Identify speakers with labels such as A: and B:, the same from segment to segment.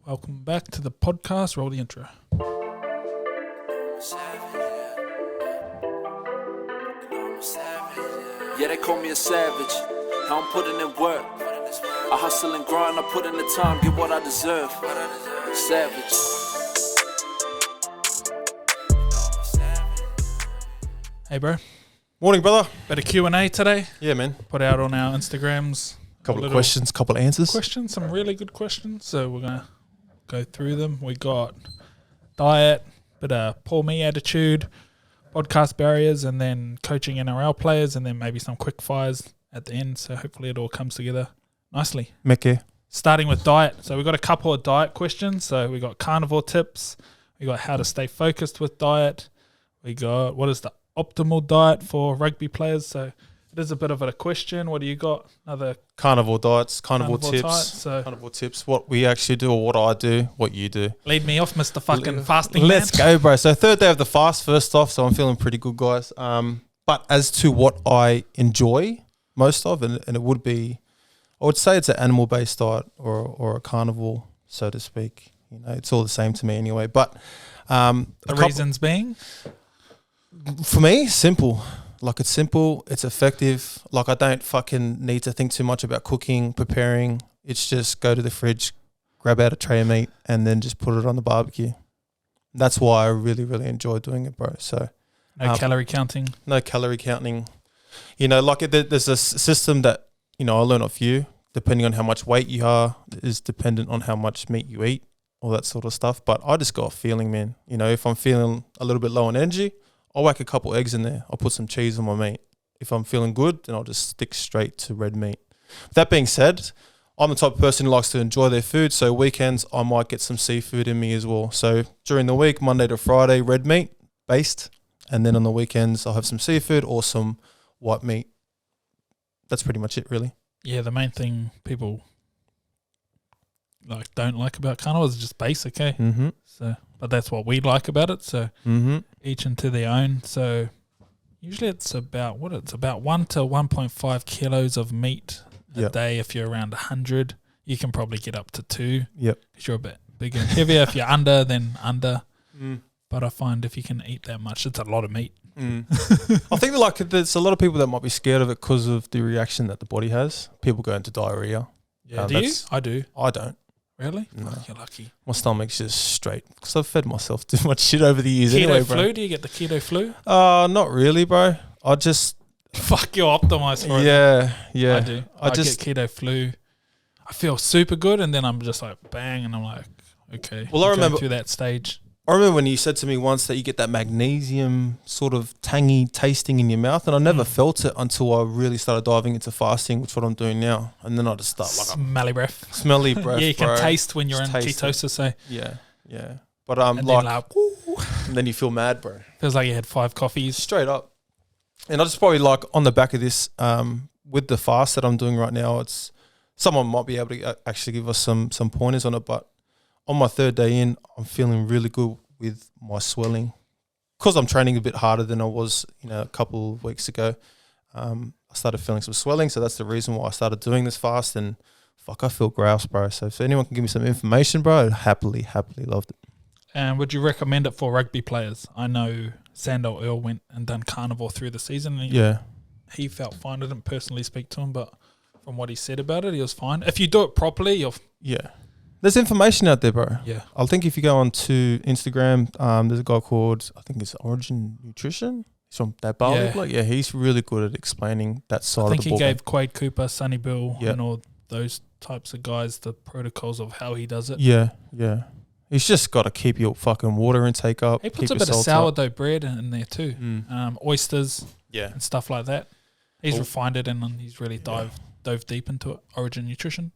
A: Welcome back to the podcast. Roll the intro.
B: Yeah, they call me a savage. How I'm putting in work. I hustle and grind, I put in the time, get what I deserve. Savage.
A: Hey, bro.
C: Morning, brother.
A: Bit of Q&A today.
C: Yeah, man.
A: Put out on our Instagrams.
C: Couple of questions, couple of answers.
A: Some really good questions. So we're going to go through them. We got diet, bit of poor me attitude, podcast barriers, and then coaching NRL players, and then maybe some quick fires at the end. So hopefully it all comes together nicely.
C: Mecca.
A: Starting with diet. So we got a couple of diet questions. So we got carnivore tips. We got how to stay focused with diet. We got what is the optimal diet for rugby players. So it is a bit of a question. What do you got? Another
C: carnivore diets, carnivore tips.
A: Diet, so
C: carnivore tips. What we actually do, or what I do, what you do.
A: Lead me off, Mr. Fucking Fasting
C: Let's
A: Man.
C: go, bro. So third day of the fast, first off. So I'm feeling pretty good, guys. But as to what I enjoy most of, and it would be, I would say it's an animal-based diet or a carnivore, so to speak. You know, it's all the same to me anyway. But
A: the reasons being?
C: For me, simple. Like, it's simple, it's effective. Like, I don't fucking need to think too much about cooking, preparing. It's just go to the fridge, grab out a tray of meat, and then just put it on the barbecue. That's why I really, really enjoy doing it, bro. So
A: No calorie counting.
C: No calorie counting. You know, like there's a system that, you know, I learned off you. Depending on how much weight you are is dependent on how much meat you eat, all that sort of stuff. But I just got a feeling, man. You know, if I'm feeling a little bit low on energy, I'll whack a couple eggs in there. I'll put some cheese on my meat. If I'm feeling good, then I'll just stick straight to red meat. That being said, I'm the type of person who likes to enjoy their food. So weekends, I might get some seafood in me as well. So during the week, Monday to Friday, red meat based. And then on the weekends, I'll have some seafood or some white meat. That's pretty much it, really.
A: Yeah, the main thing people don't like about carnivore is just basic, eh?
C: Mm-hmm.
A: So, but that's what we like about it. So each into their own. So usually it's about 1 to 1.5 kilos of meat a day. If you're around 100, you can probably get up to 2.
C: Yep.
A: Because you're a bit bigger and heavier. If you're under, then under. But I find if you can eat that much, it's a lot of meat.
C: I think there's a lot of people that might be scared of it because of the reaction that the body has. People go into diarrhea.
A: Yeah, do you? I do.
C: I don't.
A: Really?
C: No.
A: Oh, you're lucky.
C: My stomach's just straight because I've fed myself too much shit over the years.
A: Keto
C: anyway,
A: flu?
C: bro.
A: Do you get the keto flu?
C: Not really, bro. I just
A: fuck, you're optimized for it.
C: Yeah.
A: I do. I get keto flu. I feel super good, and then I'm just like bang, and I'm like, okay.
C: Well, I remember
A: through that stage.
C: I remember when you said to me once that you get that magnesium sort of tangy tasting in your mouth, and I never felt it until I really started diving into fasting, which is what I'm doing now. And then I just start
A: smelly breath.
C: Smelly breath.
A: Yeah, you can
C: bro.
A: taste when you're
C: just
A: in ketosis. Eh?
C: Yeah. But
A: and
C: then you feel mad, bro.
A: Feels like you had 5 coffees.
C: Straight up. And I just probably on the back of this, with the fast that I'm doing right now, it's someone might be able to actually give us some pointers on it, but on my third day in, I'm feeling really good with my swelling because I'm training a bit harder than I was, a couple of weeks ago. I started feeling some swelling, so that's the reason why I started doing this fast. And fuck, I feel grouse, bro. So if anyone can give me some information, bro, I'd happily loved it.
A: And would you recommend it for rugby players? I know Sandal Earl went and done carnivore through the season. And he felt fine. I didn't personally speak to him, but from what he said about it, he was fine. If you do it properly, you'll...
C: Yeah. There's information out there, bro.
A: Yeah.
C: I think if you go on to Instagram, there's a guy called, I think it's Origin Nutrition. He's from that Bali. Yeah, he's really good at explaining that side of the ball.
A: I think he gave Quade Cooper, Sonny Bill, and all those types of guys the protocols of how he does it.
C: Yeah. He's just got to keep your fucking water intake up.
A: He puts a bit of sourdough bread in there too. Oysters and stuff like that. He's refined it and he's really dove deep into it. Origin Nutrition.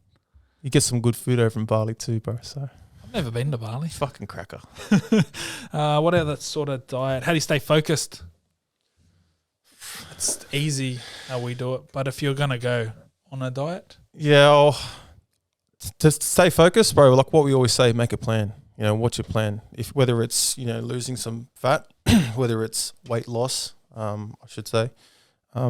C: You get some good food over in Bali too, bro. So
A: I've never been to Bali.
C: Fucking cracker.
A: What other sort of diet? How do you stay focused? It's easy how we do it, but if you're gonna go on a diet,
C: to stay focused, bro. Like what we always say, make a plan. What's your plan? Whether it's losing some fat, whether it's weight loss, I should say.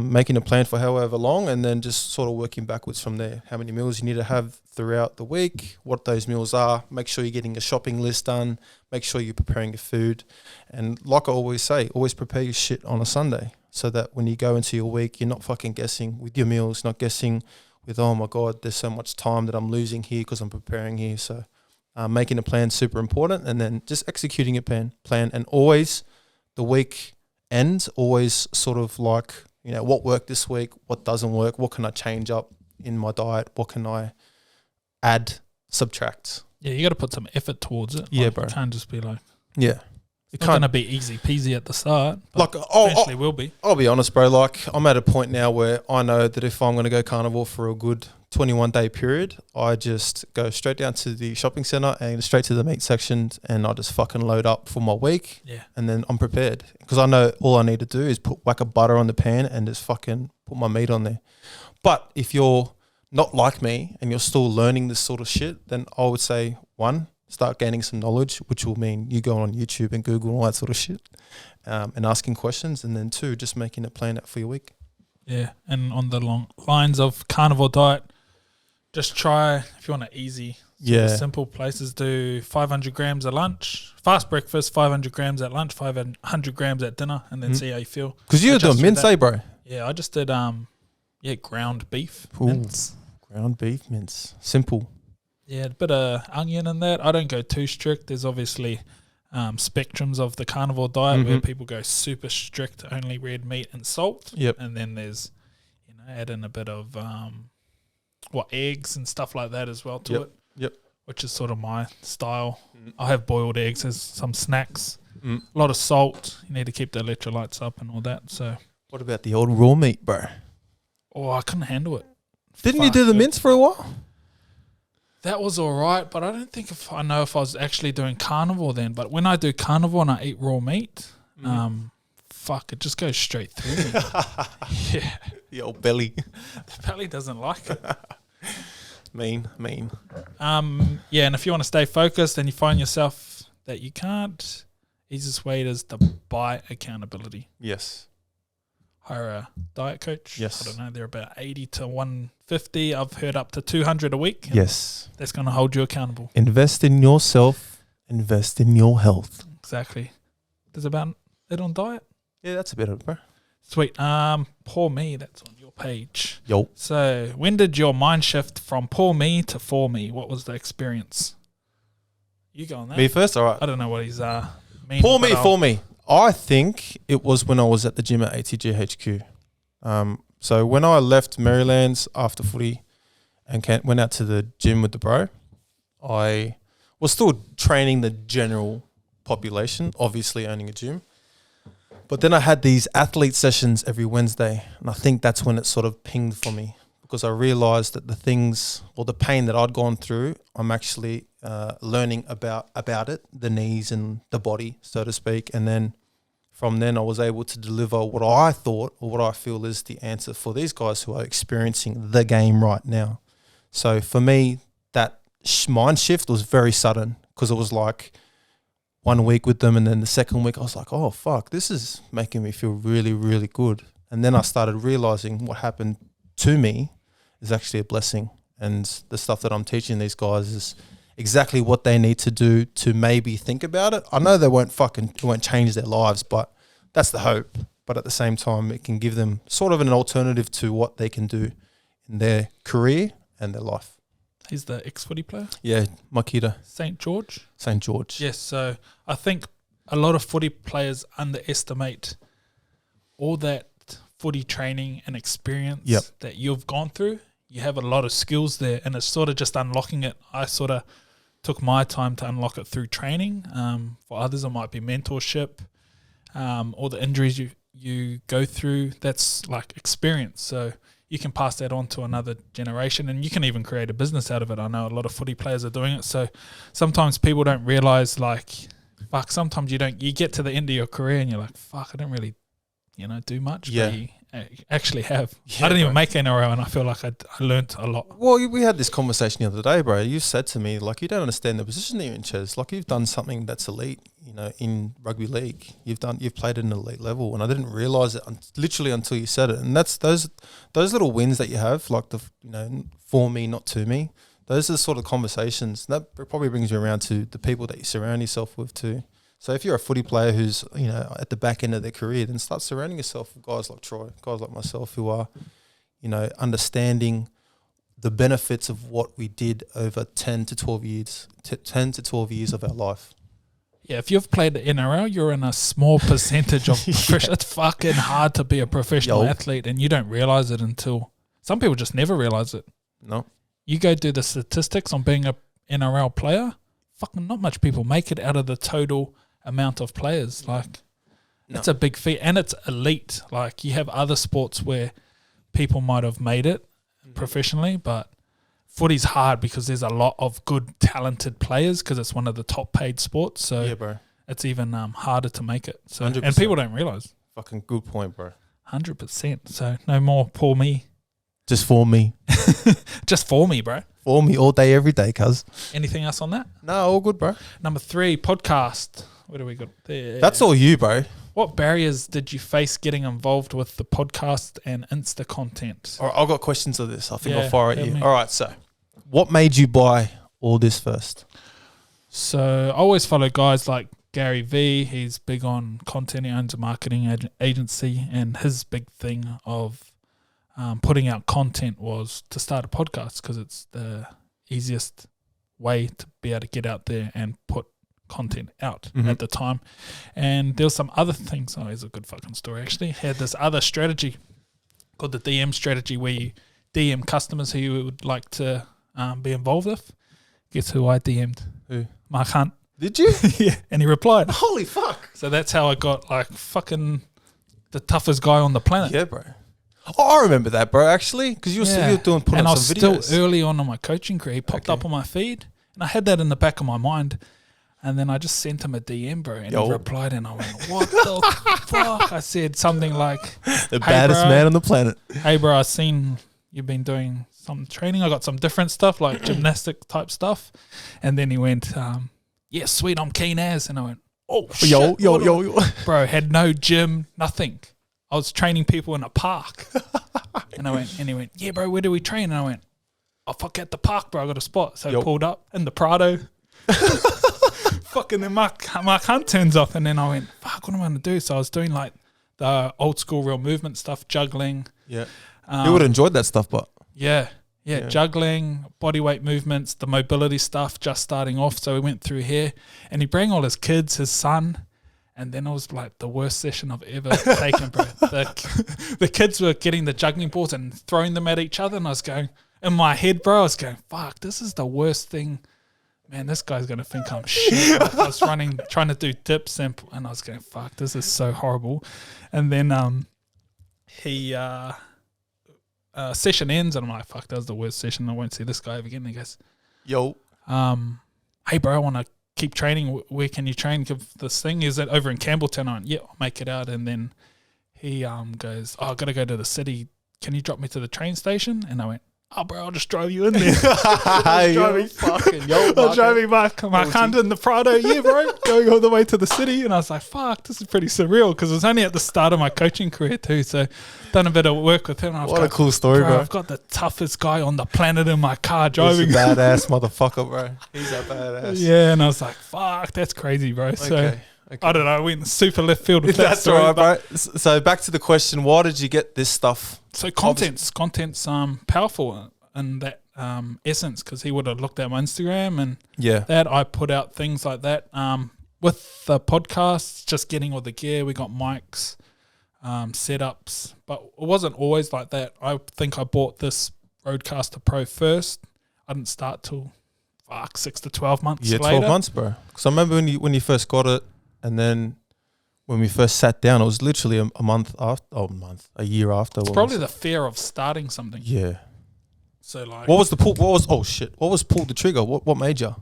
C: making a plan for however long, and then just sort of working backwards from there. How many meals you need to have throughout the week, what those meals are. Make sure you're getting your shopping list done. Make sure you're preparing your food. And like I always say, always prepare your shit on a Sunday so that when you go into your week, you're not fucking guessing with your meals, not guessing with, oh my God, there's so much time that I'm losing here because I'm preparing here. So making a plan is super important, and then just executing a plan. And always the week ends, always sort of like, you know, what worked this week, what doesn't work, what can I change up in my diet, what can I add, subtract.
A: Yeah, you got to put some effort towards it.
C: Yeah,
A: like,
C: bro.
A: You can't just be like,
C: Yeah.
A: it's not going to be easy peasy at the start. But
C: Like,
A: eventually will be.
C: I'll be honest, bro. Like, I'm at a point now where I know that if I'm going to go carnivore for a good 21-day period, I just go straight down to the shopping centre and straight to the meat section, and I just fucking load up for my week.
A: Yeah.
C: And then I'm prepared because I know all I need to do is put whack of butter on the pan and just fucking put my meat on there. But if you're not like me and you're still learning this sort of shit, then I would say, one, start gaining some knowledge, which will mean you go on YouTube and Google and all that sort of shit, and asking questions. And then two, just making a plan out for your week.
A: Yeah, and on the long lines of carnivore diet, just try, if you want an easy, simple places, do 500 grams at lunch, fast breakfast, 500 grams at lunch, 500 grams at dinner, and then see how you feel.
C: Because you're doing mince, bro?
A: Yeah, I just did ground beef
C: Ooh,
A: mince.
C: Ground beef mince. Simple.
A: Yeah, a bit of onion in that. I don't go too strict. There's obviously spectrums of the carnivore diet where people go super strict, only red meat and salt.
C: Yep.
A: And then there's, add in a bit of eggs and stuff like that as well to it.
C: Yep.
A: Which is sort of my style. I have boiled eggs as some snacks. A lot of salt. You need to keep the electrolytes up and all that. So.
C: What about the old raw meat, bro?
A: Oh, I couldn't handle it.
C: Didn't you do the mince for a while?
A: That was all right, but I don't think I was actually doing carnivore then. But when I do carnivore and I eat raw meat, it just goes straight through me. Yeah.
C: The old belly.
A: The belly doesn't like it.
C: Mean.
A: And if you want to stay focused and you find yourself that you can't, easiest way is to buy accountability.
C: Yes.
A: Hire a diet coach.
C: Yes.
A: I don't know, they're about 80 to 150. I've heard up to 200 a week.
C: Yes.
A: That's going to hold you accountable.
C: Invest in yourself. Invest in your health.
A: Exactly. There's about it on diet.
C: Yeah, that's a bit of it, bro.
A: Sweet. Poor me, that's on your page.
C: Yo.
A: So when did your mind shift from poor me to for me? What was the experience? You go on that.
C: Me first? All right.
A: I don't know what he's mean.
C: For me. I think it was when I was at the gym at ATG HQ. So when I left Maryland's after footy and went out to the gym with the bro, I was still training the general population, obviously owning a gym. But then I had these athlete sessions every Wednesday, and I think that's when it sort of pinged for me, because I realized that the things or the pain that I'd gone through, I'm actually learning about it, the knees and the body, so to speak. And then from then I was able to deliver what I thought or what I feel is the answer for these guys who are experiencing the game right now. So for me, that mind shift was very sudden, because it was like 1 week with them, and then the second week I was like, oh fuck, this is making me feel really, really good. And then I started realizing what happened to me is actually a blessing, and the stuff that I'm teaching these guys is exactly what they need to do to maybe think about it. I know it won't change their lives, but that's the hope. But at the same time, it can give them sort of an alternative to what they can do in their career and their life.
A: He's the ex-footy player?
C: Yeah, Makita.
A: St. George?
C: St. George.
A: Yes, so I think a lot of footy players underestimate all that footy training and experience that you've gone through. You have a lot of skills there, and it's sort of just unlocking it. I sort of took my time to unlock it through training. For others, it might be mentorship, all the injuries you go through. That's like experience. So you can pass that on to another generation, and you can even create a business out of it. I know a lot of footy players are doing it. So sometimes people don't realize, like, fuck, sometimes you get to the end of your career and you're like, fuck, I don't really, do much.
C: Yeah.
A: But you actually have.
C: Yeah,
A: I didn't even
C: bro.
A: make NRL, and I feel like I learned a lot.
C: Well, we had this conversation the other day, bro. You said to me, like, you don't understand the position that you're in, Ches. Like, you've done something that's elite. in rugby league. You've played at an elite level, and I didn't realize it literally until you said it. And that's those little wins that you have, like for me, not to me. Those are the sort of conversations that probably brings you around to the people that you surround yourself with too. So if you're a footy player who's at the back end of their career, then start surrounding yourself with guys like Troy, guys like myself, who are understanding the benefits of what we did over 10 to 12 years of our life.
A: Yeah, if you've played the NRL, you're in a small percentage of professional. It's fucking hard to be a professional athlete, and you don't realize it until some people just never realize it.
C: No.
A: You go do the statistics on being a NRL player, fucking not much people make it out of the total amount of players. Like, it's a big feat, and it's elite. Like, you have other sports where people might have made it professionally, but footy's hard because there's a lot of good, talented players because it's one of the top paid sports. So
C: yeah, bro,
A: it's even harder to make it. So
C: 100%.
A: and people don't realize.
C: Fucking good point, bro.
A: 100%. So no more poor me.
C: Just for me.
A: Just for me, bro.
C: For me all day, every day, cuz.
A: Anything else on that?
C: No, all good, bro.
A: Number 3, podcast. What do we got there?
C: That's all you, bro.
A: What barriers did you face getting involved with the podcast and Insta content?
C: All right, I've got questions of this. I think
A: Yeah,
C: I'll fire at
A: hit
C: you.
A: me.
C: All right, so what made you buy all this first?
A: So I always follow guys like Gary V. He's big on content. He owns a marketing agency, and his big thing of putting out content was to start a podcast because it's the easiest way to be able to get out there and put content out at the time. And there was some other things. Oh, it's a good fucking story actually. Had this other strategy called the DM strategy where you DM customers who you would like to be involved with. Guess who I DM'd?
C: Who?
A: Mark Hunt.
C: Did you?
A: Yeah, and he replied.
C: Holy fuck.
A: So that's how I got like fucking the toughest guy on the planet.
C: Yeah, bro. Oh, I remember that, bro, actually, because you were doing putting
A: and
C: up
A: I was
C: some videos.
A: still early on my coaching career. He popped up on my feed, and I had that in the back of my mind. And then I just sent him a DM, bro, and he replied, and I went, "What the fuck?" I said something like,
C: "The baddest man on the planet."
A: Hey, bro, I've seen you've been doing some training. I got some different stuff, like gymnastic type stuff. And then he went, "Yeah, sweet, I'm keen as." And I went, "Oh, shit,
C: yo.
A: bro, had no gym, nothing. I was training people in a park." And he went, "Yeah, bro, where do we train?" And I went, "Oh, fuck, at the park, bro, I got a spot." So I pulled up in the Prado. Fucking then Mark Hunt turns up, and then I went, "Fuck, what am I going to do?" So I was doing like the old school real movement stuff, juggling.
C: Yeah. You would have enjoyed that stuff, but.
A: Yeah, juggling, bodyweight movements, the mobility stuff, just starting off. So we went through here, and he brought all his kids, his son. And then it was like the worst session I've ever taken, bro. The kids were getting the juggling balls and throwing them at each other. And I was going, in my head, bro, I was going, fuck, this is the worst thing. Man, this guy's going to think I'm shit. Like, I was trying to do dips, and I was going, fuck, this is so horrible. And then session ends, and I'm like, fuck, that was the worst session. I won't see this guy ever again. And he goes,
C: "Yo.
A: Hey, bro, I want to keep training. Where can you train? Give this thing. Is it over in Campbelltown?" I went, "Yeah, I'll make it out." And then he goes, "Oh, I got to go to the city. Can you drop me to the train station?" And I went, "Oh, bro, I'll just drive you in there."
C: I'll
A: drive Mark Hunt in the Prado. Yeah, bro, going all the way to the city. And I was like, fuck, this is pretty surreal because it was only at the start of my coaching career too. So done a bit of work with him. And
C: what a cool story, bro.
A: I've got the toughest guy on the planet in my car driving.
C: He's a badass motherfucker, bro. He's a badass.
A: Yeah, and I was like, fuck, that's crazy, bro. So
C: Okay.
A: I don't know, I went super left field with that
C: That's
A: story.
C: all right, bro. So back to the question, why did you get this stuff?
A: So content's powerful in that essence, because he would have looked at my Instagram and that I put out things like that. With the podcast, just getting all the gear, we got mics, setups, but it wasn't always like that. I think I bought this Rodecaster Pro first. I didn't start till 6 to 12 months later.
C: 12 months, bro. Because I remember when you first got it, and then when we first sat down, it was literally a year after.
A: It's probably the fear of starting something.
C: Yeah.
A: So like,
C: what was the pull? What was pull the trigger? What made you?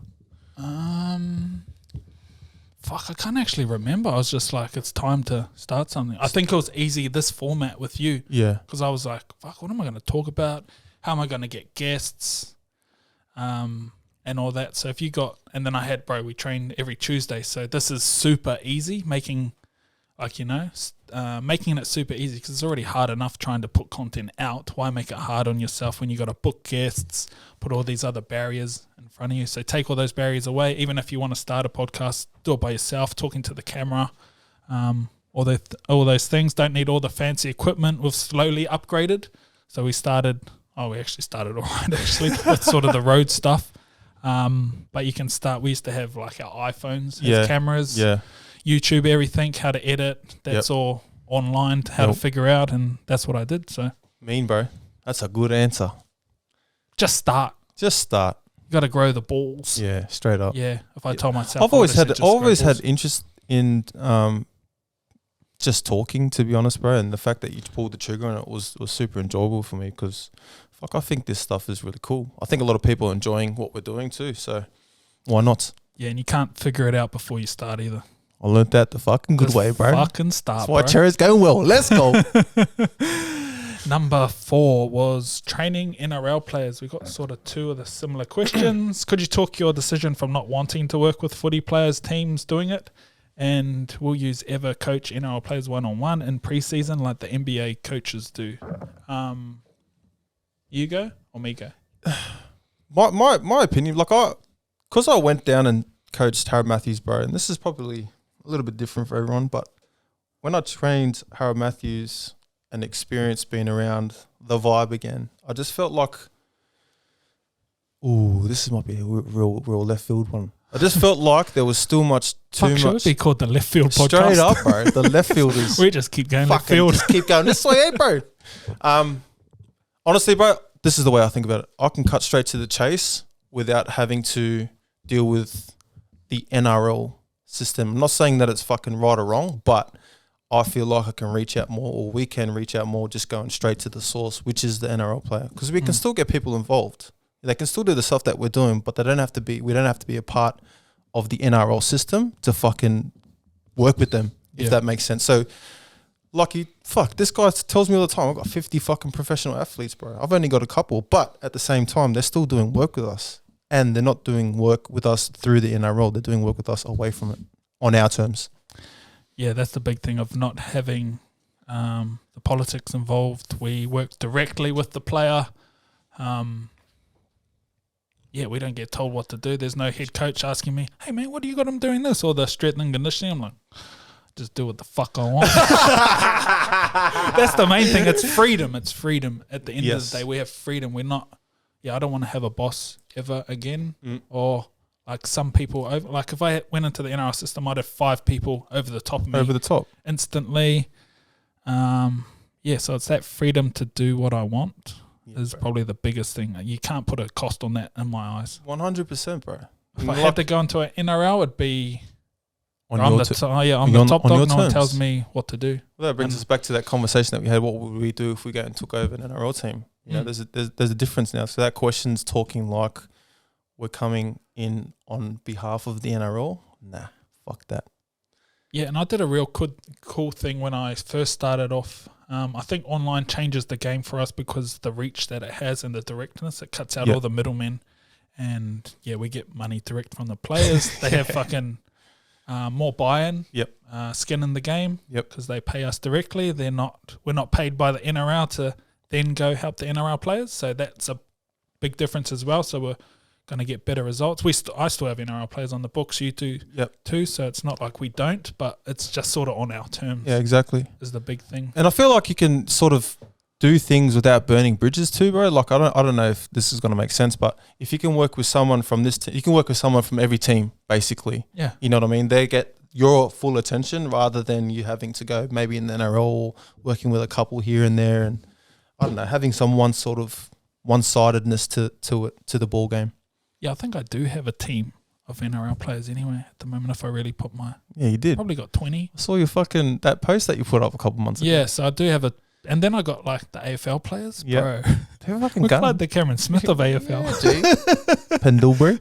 A: Fuck, I can't actually remember. I was just like, it's time to start something. I think it was easy, this format with you.
C: Yeah.
A: Because I was like, fuck, what am I going to talk about? How am I going to get guests? and all that. So if you got, and then we trained every Tuesday. So this is super easy, making it super easy, because it's already hard enough trying to put content out. Why make it hard on yourself when you got to book guests, put all these other barriers in front of you? So take all those barriers away. Even if you want to start a podcast, do it by yourself, talking to the camera. All those things. Don't need all the fancy equipment. We've slowly upgraded. So we actually started all right, actually, with sort of the road stuff. But you can start. We used to have like our iPhones as cameras, YouTube, everything, how to edit. That's all online, how to figure out, and that's what I did. So
C: bro. That's a good answer.
A: Just start. You got to grow the balls.
C: Yeah, straight up.
A: Yeah. If I told myself,
C: I've always had interest in just talking, to be honest, bro. And the fact that you pulled the trigger on it was super enjoyable for me, because I think this stuff is really cool. I think a lot of people are enjoying what we're doing too. So why not?
A: Yeah, and you can't figure it out before you start either.
C: I learned that the fucking good way, bro.
A: Fucking start.
C: That's why Cherry's going well. Let's go.
A: Number 4 was training NRL players. We got sort of 2 of the similar questions. Could you talk your decision from not wanting to work with footy players, teams doing it? And will you ever coach NRL players one-on-one in preseason like the NBA coaches do? You go or me go?
C: My opinion, because I went down and coached Harold Matthews, bro, and this is probably a little bit different for everyone, but when I trained Harold Matthews and experienced being around the vibe again, I just felt like, this might be a real left field one. I just felt like there was still too much.
A: Should it be called the left field podcast?
C: Straight up, bro. The left field is.
A: We just keep going left field.
C: Just keep going this way, bro. Honestly, bro, this is the way I think about it. I can cut straight to the chase without having to deal with the NRL system. I'm not saying that it's fucking right or wrong, but I feel like I can reach out more, or we can reach out more, just going straight to the source, which is the NRL player, because we can still get people involved. They can still do the stuff that we're doing, but we don't have to be a part of the NRL system to fucking work with them, if that makes sense. So, this guy tells me all the time, I've got 50 fucking professional athletes, bro. I've only got a couple, but at the same time, they're still doing work with us. And they're not doing work with us through the NRL. They're doing work with us away from it, on our terms.
A: Yeah, that's the big thing of not having the politics involved. We work directly with the player. We don't get told what to do. There's no head coach asking me, hey, man, what do you got him doing this? Or the strength and conditioning. I'm like, just do what the fuck I want. That's the main thing. It's freedom. It's freedom. At the end of the day, we have freedom. We're not, I don't want to have a boss ever again. Or like some people, like if I went into the NRL system, I'd have 5 people over the top of me.
C: Over the top.
A: Instantly. So it's that freedom to do what I want. Is probably the biggest thing. You can't put a cost on that in my eyes.
C: 100%, bro.
A: If I had to go into an NRL, it'd be
C: I'm
A: the top dog. No one tells me what to do.
C: Well, that brings us back to that conversation that we had. What would we do if we go and took over an NRL team? You know, there's a difference now. So that question's talking like we're coming in on behalf of the NRL. Nah, fuck that.
A: Yeah, and I did a real cool thing when I first started off. I think online changes the game for us because the reach that it has and the directness, it cuts out all the middlemen. And, we get money direct from the players. They have fucking more buy-in, skin in the game because they pay us directly. We're not paid by the NRL to then go help the NRL players. So that's a big difference as well. So we're going to get better results. I still have NRL players on the books. You do too. So it's not like we don't, but it's just sort of on our terms.
C: Yeah, exactly.
A: Is the big thing.
C: And I feel like you can sort of do things without burning bridges too, bro. Like I don't know if this is going to make sense, but if you can work with someone from this team, you can work with someone from every team, basically. Yeah. You know what I mean? They get your full attention rather than you having to go maybe in the NRL, working with a couple here and there, and I don't know, having some one-sidedness to the ball game.
A: Yeah, I think I do have a team of NRL players anyway at the moment if I really put my...
C: Yeah, you did.
A: Probably got 20.
C: I saw your that post that you put up a couple months ago.
A: Yeah, so I do have and then I got like the AFL players, bro.
C: They're fucking
A: We're like the Cameron Smith of AFL.
C: Yeah, Pendlebury.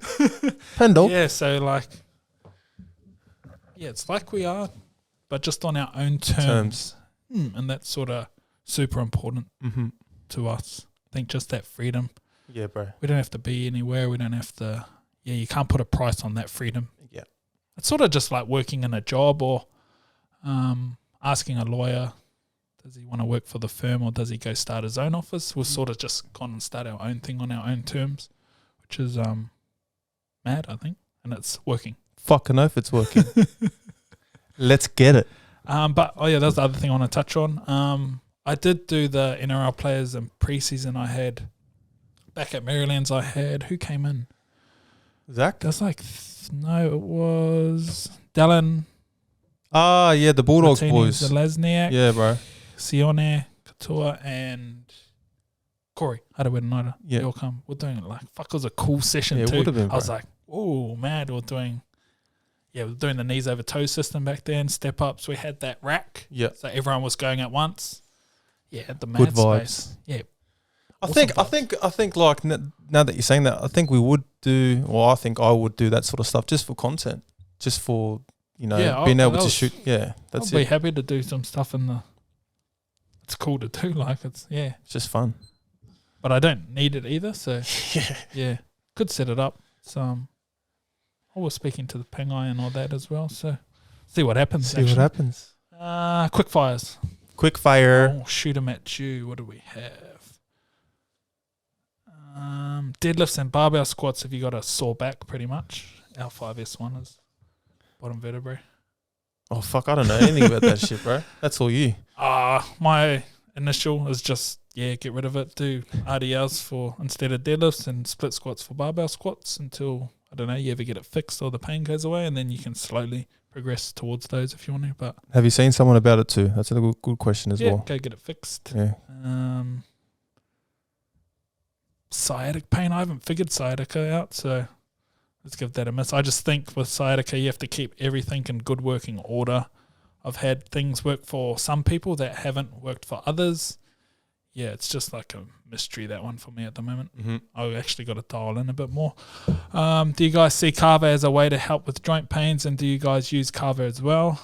C: Pendle.
A: Yeah, so like... Yeah, it's like we are, but just on our own terms. And that's sort of super important to us. I think just that freedom.
C: Yeah, bro.
A: We don't have to be anywhere. We don't have to, you can't put a price on that freedom.
C: Yeah.
A: It's sort of just like working in a job or asking a lawyer, does he want to work for the firm or does he go start his own office? We've sort of just gone and start our own thing on our own terms, which is mad, I think, and it's working.
C: Fucking oath it's working. Let's get it.
A: But that's the other thing I want to touch on. I did do the NRL players in preseason. I had back at Maryland's. I had who came in?
C: Zach?
A: That's like no, it was Dallin.
C: Ah, yeah, the Bulldogs boys.
A: Zelazniak,
C: Yeah, bro.
A: Sione, Katoa, and Corey. Harawira.
C: Yeah.
A: They all come. We're doing it like fuck. It was a cool session
C: Yeah, it
A: too.
C: would have been,
A: I was
C: bro.
A: like, oh man, we're doing the knees over toes system back then. Step ups. We had that rack.
C: Yeah.
A: So everyone was going at once. Yeah, the mad
C: Good vibes.
A: space. Yeah.
C: I
A: Awesome
C: think like now that you're saying that, I think we would do, or I think I would do that sort of stuff just for content, just for being able to shoot. Yeah, that's
A: I'll be
C: it.
A: happy to do some stuff in the. It's cool to do, like it's
C: It's just fun.
A: but I don't need it either. So
C: Yeah.
A: could set it up. So I was speaking to the Pengai and all that as well. So see what happens.
C: See what happens.
A: Quickfires.
C: Quickfire.
A: Oh, shoot 'em at you. What do we have? Deadlifts and barbell squats. Have you got a sore back? Pretty much. Our 5S1 is bottom vertebrae.
C: Oh fuck! I don't know anything about that shit, bro. That's all you.
A: My initial is just get rid of it. Do RDLs for instead of deadlifts and split squats for barbell squats until I don't know you ever get it fixed or the pain goes away, and then you can slowly progress towards those if you want to. But
C: Have you seen someone about it too? That's a good question as well.
A: go get it fixed.
C: Yeah.
A: Sciatic pain. I haven't figured sciatica out, so let's give that a miss. I just think with sciatica you have to keep everything in good working order. I've had things work for some people that haven't worked for others. Yeah, it's just like a mystery, that one for me at the moment.
C: Mm-hmm.
A: I've actually got to dial in a bit more. Do you guys see kava as a way to help with joint pains, and do you guys use kava as well?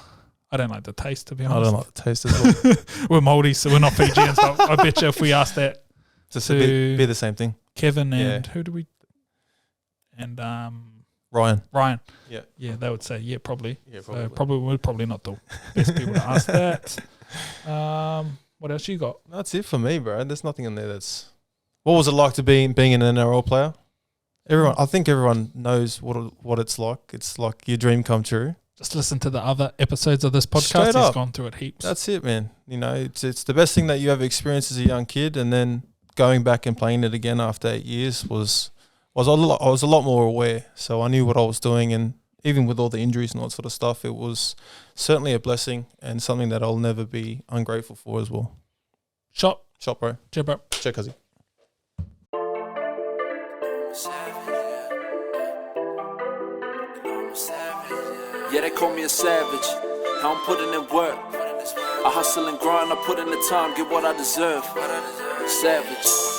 A: I don't like the taste, to be honest.
C: I don't like the taste as well.
A: We're Māori, so we're not Fijians. But I bet you if we asked that
C: Just
A: to
C: be the same thing.
A: Kevin and who do we? And
C: Ryan.
A: Yeah, they would say probably.
C: Yeah,
A: So we're probably not the best people to ask that. What else you got?
C: That's it for me, bro. There's nothing in there that's. What was it like to being an NRL player? I think everyone knows what it's like. It's like your dream come true.
A: Just listen to the other episodes of this podcast.
C: Straight
A: He's
C: up.
A: gone through it heaps.
C: That's it, man. It's the best thing that you ever experienced as a young kid, and then going back and playing it again after 8 years I was a lot more aware. So I knew what I was doing, and even with all the injuries and all that sort of stuff, it was certainly a blessing and something that I'll never be ungrateful for as well.
A: Shot,
C: bro.
A: cheer, bro.
C: Check, Cuzzy.
B: Yeah, they call me a savage. How I'm putting in work. I hustle and grind, I put in the time, get what I deserve. Savage.